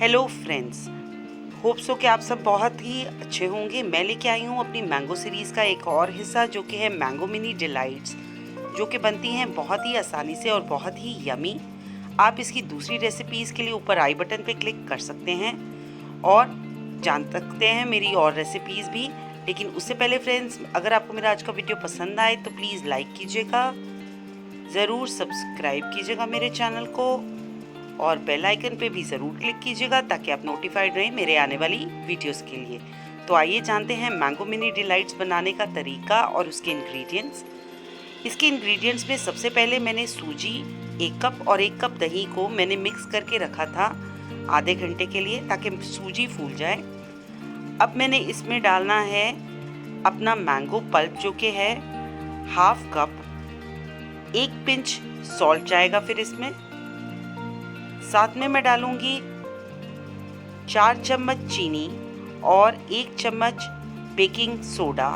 Hello friends, hope so कि आप सब बहुत ही अच्छे होंगे। मैं लेके आई हूँ अपनी मैंगो सीरीज़ का एक और हिस्सा जो कि है मैंगो मिनी डिलाइट्स, जो कि बनती हैं बहुत ही आसानी से और बहुत ही यमी। आप इसकी दूसरी रेसिपीज़ के लिए ऊपर आई बटन पे क्लिक कर सकते हैं और जान सकते हैं मेरी और रेसिपीज़ भी। लेकिन उससे पहले फ्रेंड्स, अगर आपको मेरा आज का वीडियो पसंद आए तो प्लीज़ लाइक कीजिएगा, ज़रूर सब्सक्राइब कीजिएगा मेरे चैनल को और बेल आइकन पे भी ज़रूर क्लिक कीजिएगा ताकि आप नोटिफाइड रहें मेरे आने वाली वीडियोस के लिए। तो आइए जानते हैं मैंगो मिनी डिलाइट्स बनाने का तरीका और उसके इंग्रेडिएंट्स। इसके इंग्रेडिएंट्स में सबसे पहले मैंने सूजी 1 कप और 1 कप दही को मैंने मिक्स करके रखा था आधे घंटे के लिए ताकि सूजी फूल जाए। अब मैंने इसमें डालना है अपना मैंगो पल्प जो कि है हाफ कप, 1 पिंच सॉल्ट जाएगा फिर इसमें। साथ में मैं डालूंगी 4 चम्मच चीनी और 1 चम्मच बेकिंग सोडा।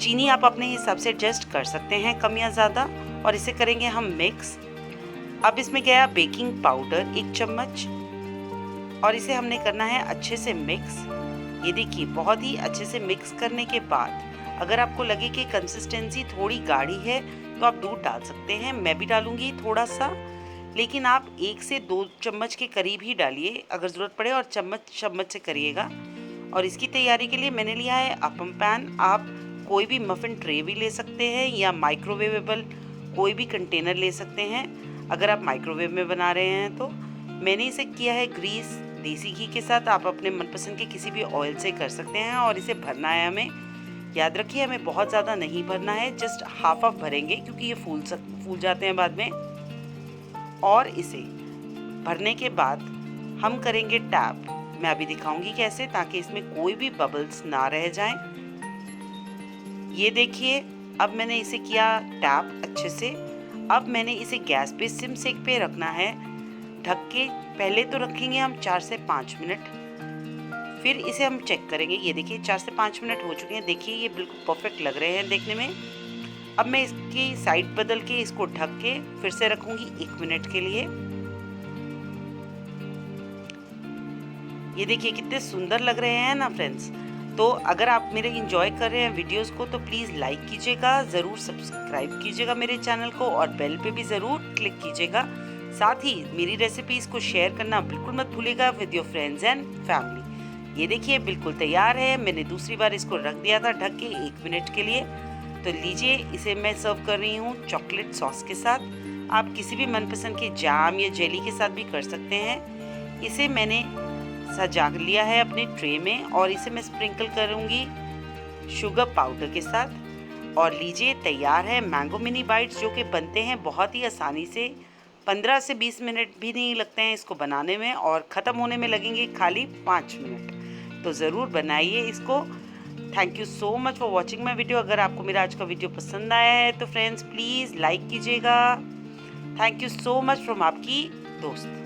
चीनी आप अपने हिसाब से एडजस्ट कर सकते हैं कम या ज़्यादा, और इसे करेंगे हम मिक्स। अब इसमें गया बेकिंग पाउडर 1 चम्मच और इसे हमने करना है अच्छे से मिक्स। ये देखिए, बहुत ही अच्छे से मिक्स करने के बाद अगर आपको लगे कि कंसिस्टेंसी थोड़ी गाढ़ी है तो आप दूध डाल सकते हैं। मैं भी डालूंगी थोड़ा सा, लेकिन आप 1 से 2 चम्मच के करीब ही डालिए अगर ज़रूरत पड़े, और चम्मच से करिएगा। और इसकी तैयारी के लिए मैंने लिया है अपम पैन। आप कोई भी मफ़िन ट्रे भी ले सकते हैं या माइक्रोवेवेबल कोई भी कंटेनर ले सकते हैं अगर आप माइक्रोवेव में बना रहे हैं तो। मैंने इसे किया है ग्रीस देसी घी के साथ, आप अपने मनपसंद के किसी भी ऑयल से कर सकते हैं। और इसे भरना है हमें, याद रखिए हमें बहुत ज़्यादा नहीं भरना है, जस्ट हाफ भरेंगे क्योंकि ये फूल जाते हैं बाद में। और इसे भरने के बाद हम करेंगे टैप। मैं अभी दिखाऊंगी कैसे, ताकि इसमें कोई भी बबल्स ना रह जाएं। ये देखिए, अब मैंने इसे किया टैप अच्छे से। अब मैंने इसे गैस पे सिम सेक पे रखना है ढक के। पहले तो रखेंगे हम 4 से 5 मिनट, फिर इसे हम चेक करेंगे। ये देखिए 4 से 5 मिनट हो चुके हैं। देखिए ये बिल्कुल परफेक्ट लग रहे हैं देखने में। अब मैं इसकी साइड बदल के इसको ढक के फिर से रखूंगी 1 मिनट के लिए। ये देखिए कितने सुंदर लग रहे हैं ना फ्रेंड्स। तो अगर आप मेरे एंजॉय कर रहे हैं वीडियोस को तो प्लीज़ लाइक कीजिएगा, ज़रूर सब्सक्राइब कीजिएगा मेरे चैनल को और बेल पे भी ज़रूर क्लिक कीजिएगा। साथ ही मेरी रेसिपीज़ को शेयर करना बिल्कुल मत भूलिएगा with your friends and family. ये देखिए बिल्कुल तैयार है। मैंने दूसरी बार इसको रख दिया था ढक के 1 मिनट के लिए। तो लीजिए, इसे मैं सर्व कर रही हूँ चॉकलेट सॉस के साथ। आप किसी भी मनपसंद के जाम या जेली के साथ भी कर सकते हैं। इसे मैंने सजा लिया है अपने ट्रे में और इसे मैं स्प्रिंकल करूँगी शुगर पाउडर के साथ। और लीजिए, तैयार है मैंगो मिनी बाइट्स, जो कि बनते हैं बहुत ही आसानी से। 15 से 20 मिनट भी नहीं लगते हैं इसको बनाने में, और ख़त्म होने में लगेंगे खाली 5 मिनट। तो ज़रूर बनाइए इसको। Thank you so much for watching my video. अगर आपको मेरा आज का वीडियो पसंद आया है तो फ्रेंड्स प्लीज़ लाइक कीजिएगा। Thank you so much from आपकी दोस्त।